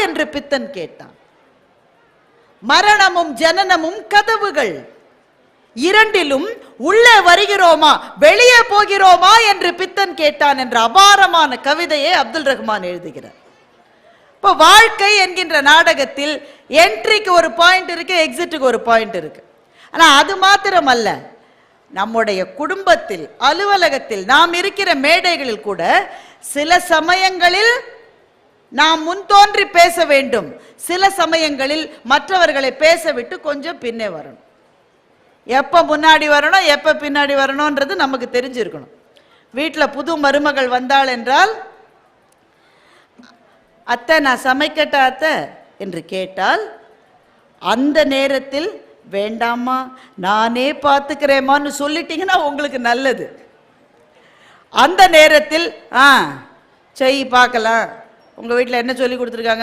என்று பித்தன் கேட்டான். மரணமும் ஜனனமும் கதவுகள், இரண்டிலும் உள்ளே வருகிறோமா வெளியே போகிறோமா என்று பித்தன் கேட்டான் என்ற அபாரமான கவிதையை அப்துல் ரஹ்மான் எழுதுகிறார். இப்போ வாழ்க்கை என்கின்ற நாடகத்தில் என்ட்ரிக்கு ஒரு பாயிண்ட் இருக்கு, எக்ஸிட்டுக்கு ஒரு பாயிண்ட் இருக்கு. ஆனால் அது மாத்திரமல்ல, நம்முடைய குடும்பத்தில், அலுவலகத்தில், நாம் இருக்கிற மேடைகளில் கூட சில சமயங்களில் நாம் முன் தோன்றி பேச வேண்டும், சில சமயங்களில் மற்றவர்களை பேச விட்டு கொஞ்சம் பின்னே வரணும். எப்போ முன்னாடி வரணும் எப்போ பின்னாடி வரணும்ன்றது நமக்கு தெரிஞ்சிருக்கணும். வீட்டில் புது மருமகள் வந்தாள் என்றால், அத்தை நான் சமைக்கட்டா அத்தை என்று கேட்டால், அந்த நேரத்தில் வேண்டாமா நானே பார்த்துக்கிறேம்மான்னு சொல்லிட்டீங்கன்னா உங்களுக்கு நல்லது. அந்த நேரத்தில் செய் பார்க்கலாம், உங்கள் வீட்டில் என்ன சொல்லி கொடுத்துருக்காங்க